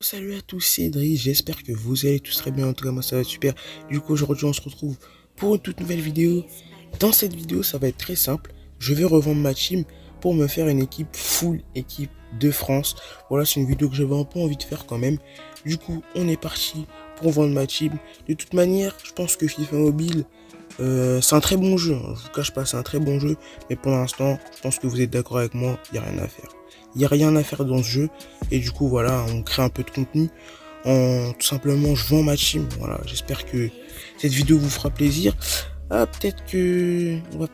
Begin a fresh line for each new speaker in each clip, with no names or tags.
Salut à tous, c'est Idriss, j'espère que vous allez tous très bien, en tout cas moi ça va super. Du coup aujourd'hui on se retrouve pour une toute nouvelle vidéo. Dans cette vidéo ça va être très simple, je vais revendre ma team pour me faire une équipe full équipe de France. Voilà, c'est une vidéo que j'avais un peu envie de faire quand même. Du coup on est parti pour vendre ma team. De toute manière je pense que FIFA Mobile c'est un très bon jeu, hein. Je vous cache pas, c'est un très bon jeu, mais pour l'instant je pense que vous êtes d'accord avec moi, il n'y a rien à faire. Il n'y a rien à faire dans ce jeu. Et du coup, voilà, on crée un peu de contenu. Tout simplement, je vends ma team. Voilà, j'espère que cette vidéo vous fera plaisir. Ah, peut-être que... on va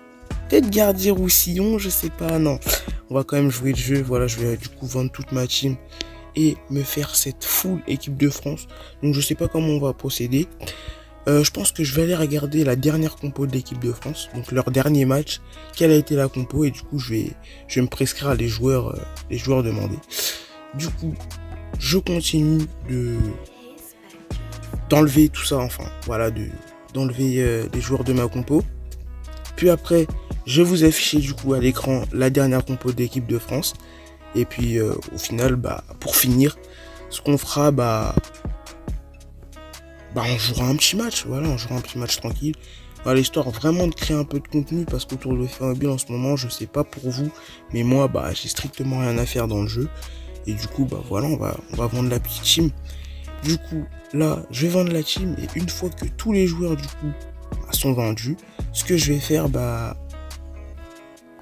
peut-être garder Roussillon, je sais pas. Non, on va quand même jouer le jeu. Voilà, je vais du coup vendre toute ma team et me faire cette full équipe de France. Donc, je sais pas comment on va procéder. Je pense que je vais aller regarder la dernière compo de l'équipe de France, donc leur dernier match, quelle a été la compo, et du coup je vais me prescrire les joueurs demandés. Du coup, je continue d'enlever tout ça, enfin voilà, d'enlever les joueurs de ma compo. Puis après, je vais vous afficher du coup à l'écran la dernière compo de l'équipe de France. Et puis au final, pour finir, ce qu'on fera, on jouera un petit match, voilà, on jouera un petit match tranquille. Voilà, l'histoire vraiment de créer un peu de contenu, parce qu'autour de FIFA Mobile en ce moment, je sais pas pour vous, mais moi, j'ai strictement rien à faire dans le jeu. Et du coup, voilà, on va vendre la petite team. Du coup, là, je vais vendre la team, et une fois que tous les joueurs, du coup, sont vendus, ce que je vais faire,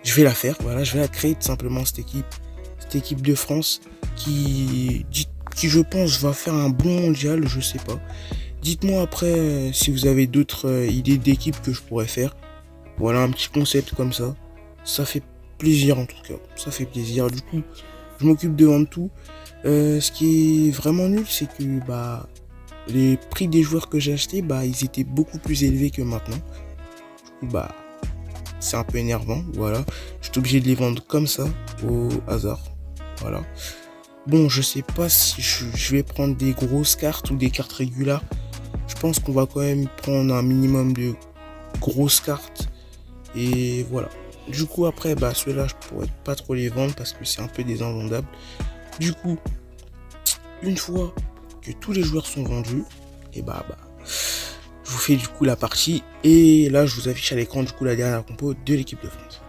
je vais la faire, voilà, je vais la créer tout simplement, cette équipe de France, qui je pense va faire un bon mondial, je sais pas. Dites-moi après si vous avez d'autres idées d'équipe que je pourrais faire. Voilà, un petit concept comme ça. Ça fait plaisir en tout cas. Ça fait plaisir. Du coup, je m'occupe de vendre tout. Ce qui est vraiment nul, c'est que les prix des joueurs que j'ai achetés, ils étaient beaucoup plus élevés que maintenant. Du coup, c'est un peu énervant. Voilà. Je suis obligé de les vendre comme ça, au hasard. Voilà. Bon, je sais pas si je vais prendre des grosses cartes ou des cartes régulières. Je pense qu'on va quand même prendre un minimum de grosses cartes. Et voilà. Du coup, après, ceux-là, je pourrais pas trop les vendre parce que c'est un peu des invendables. Du coup, une fois que tous les joueurs sont vendus, et je vous fais du coup la partie. Et là, je vous affiche à l'écran du coup la dernière compo de l'équipe de France.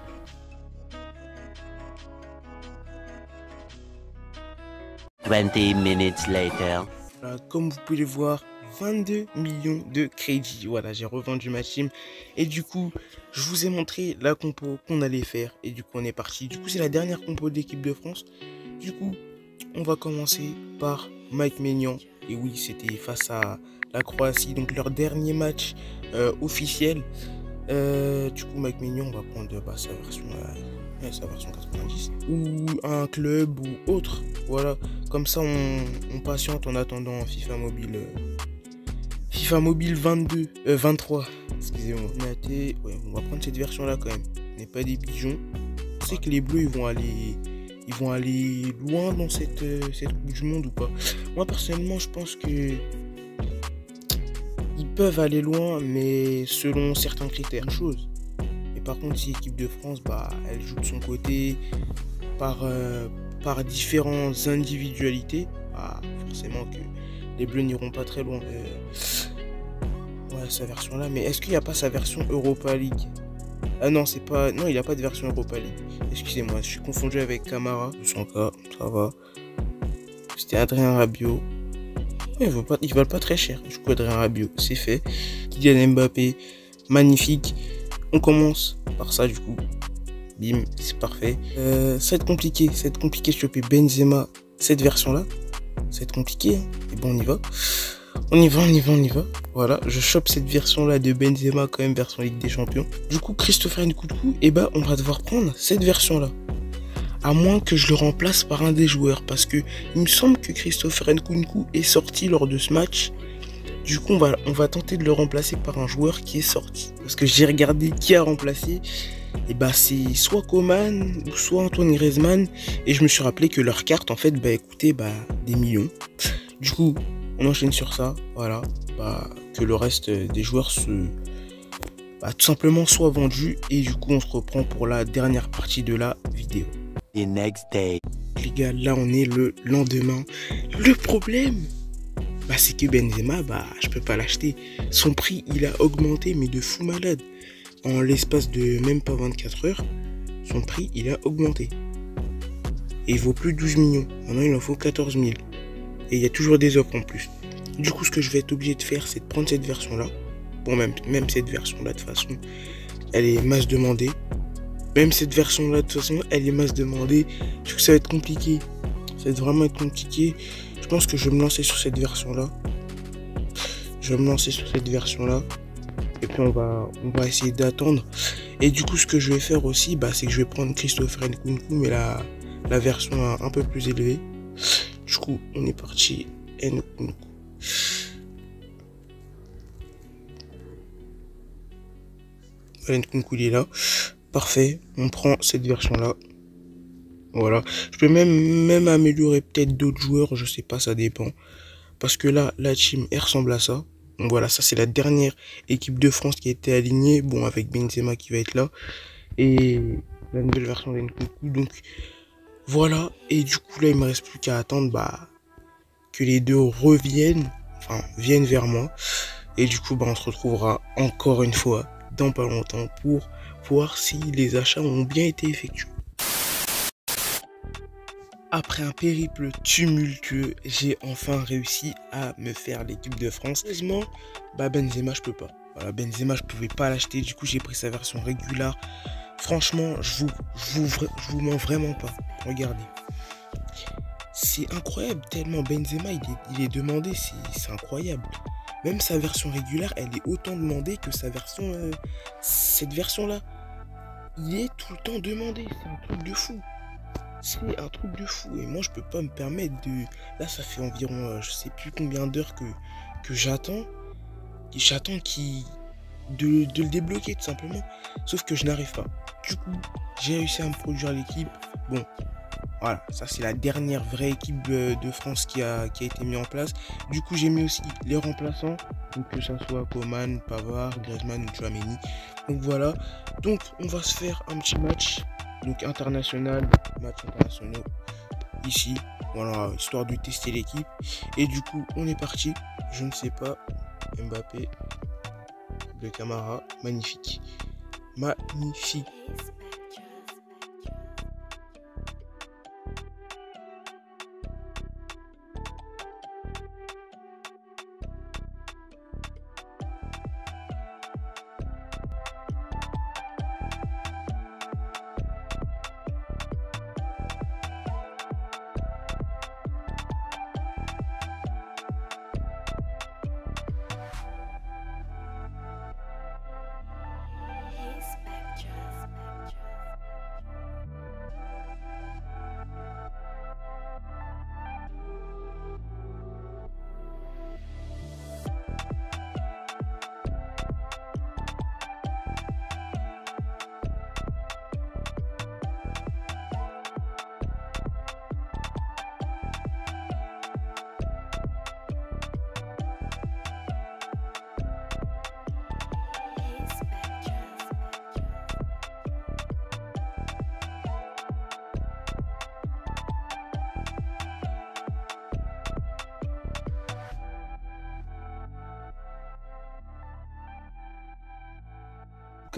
Minutes later.
Voilà, comme vous pouvez le voir, 22 millions de crédits. Voilà, j'ai revendu ma team. Et du coup, je vous ai montré la compo qu'on allait faire. Et du coup, on est parti. Du coup, c'est la dernière compo de l'équipe de France. Du coup, on va commencer par Mike Maignan. Et oui, c'était face à la Croatie. Donc, leur dernier match officiel. Du coup, Mike Maignan, on va prendre sa version 90. Ou un club ou autre. Voilà. Comme ça, on patiente en attendant FIFA Mobile 23. Excusez-moi. Ouais, on va prendre cette version là quand même. On n'est pas des pigeons. Je sais que les bleus ils vont aller loin dans cette Coupe du Monde ou pas. Moi personnellement je pense que ils peuvent aller loin, mais selon certains critères. Et par contre si l'équipe de France elle joue de son côté par différentes individualités, forcément que les bleus n'iront pas très loin. Ouais, sa version là, mais est-ce qu'il n'y a pas sa version Europa League? Ah non, c'est pas. Non, il n'y a pas de version Europa League. Excusez-moi, je suis confondu avec Camara. 200K, ça va. C'était Adrien Rabiot. Ouais, ils valent pas très cher. Du coup, Adrien Rabiot, c'est fait. Kylian Mbappé, magnifique. On commence par ça, du coup. Bim, c'est parfait. Ça va être compliqué. Ça va être compliqué de choper Benzema, cette version-là. Ça va être compliqué. Hein. Et bon, on y va. On y va. Voilà, je chope cette version-là de Benzema, quand même, version Ligue des Champions. Du coup, Christopher Nkunku, on va devoir prendre cette version-là. À moins que je le remplace par un des joueurs. Parce que il me semble que Christopher Nkunku est sorti lors de ce match. Du coup, on va tenter de le remplacer par un joueur qui est sorti. Parce que j'ai regardé qui a remplacé. Et bah c'est soit Coman ou soit Antoine Griezmann. Et je me suis rappelé que leur carte, en fait, bah coûtait des millions. Du coup, on enchaîne sur ça. Voilà. Que le reste des joueurs tout simplement soit vendu. Et du coup, on se reprend pour la dernière partie de la vidéo.
The next day.
Les gars, là, on est le lendemain. Le problème, c'est que Benzema, je peux pas l'acheter. Son prix, il a augmenté, mais de fou malade. En l'espace de même pas 24 heures, son prix, il a augmenté. Et il vaut plus 12 millions. Maintenant, il en faut 14 000. Et il y a toujours des offres en plus. Du coup, ce que je vais être obligé de faire, c'est de prendre cette version-là. Bon, même cette version-là, de toute façon, elle est masse demandée. Même cette version-là, de toute façon, elle est masse demandée. Je trouve que ça va être compliqué. Ça va vraiment être compliqué. Je pense que je vais me lancer sur cette version-là. Et puis, on va essayer d'attendre. Et du coup, ce que je vais faire aussi, c'est que je vais prendre Christopher Nkunku, mais la version un peu plus élevée. Du coup, on est parti. Nkunku. Nkunku, il est là. Parfait, on prend cette version-là. Voilà. Je peux même améliorer peut-être d'autres joueurs, je sais pas, ça dépend. Parce que là, la team, elle ressemble à ça. Donc voilà, ça c'est la dernière équipe de France qui a été alignée. Bon, avec Benzema qui va être là. Et la nouvelle version d'Nkunku. Donc voilà. Et du coup, là, il me reste plus qu'à attendre que les deux viennent vers moi. Et du coup, on se retrouvera encore une fois dans pas longtemps pour voir si les achats ont bien été effectués. Après un périple tumultueux, j'ai enfin réussi à me faire l'équipe de France. Heureusement, Benzema, je peux pas. Voilà, Benzema, je pouvais pas l'acheter. Du coup, j'ai pris sa version régulière. Franchement, je vous mens vraiment pas. Regardez. C'est incroyable, tellement Benzema, il est demandé. C'est incroyable. Même sa version régulière, elle est autant demandée que sa version... cette version-là. Il est tout le temps demandé. C'est un truc de fou. C'est un truc de fou. Et moi, je peux pas me permettre de... Là, ça fait environ, je sais plus combien d'heures que j'attends. Et j'attends de le débloquer, tout simplement. Sauf que je n'arrive pas. Du coup, j'ai réussi à me produire l'équipe. Bon, voilà. Ça, c'est la dernière vraie équipe de France qui a été mise en place. Du coup, j'ai mis aussi les remplaçants. Donc, que ça soit Coman, Pavard, Griezmann ou Tchouaméni. Donc, voilà. Donc, on va se faire un petit match. Donc match international ici, voilà, histoire de tester l'équipe. Et du coup, on est parti. Je ne sais pas, Mbappé, de Camara, magnifique.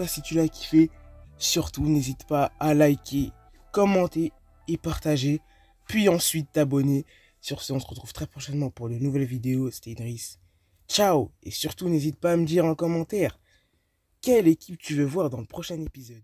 Si tu l'as kiffé, surtout n'hésite pas à liker, commenter et partager, puis ensuite t'abonner. Sur ce, on se retrouve très prochainement pour de nouvelles vidéos. C'était Idriss. Ciao, et surtout n'hésite pas à me dire en commentaire quelle équipe tu veux voir dans le prochain épisode.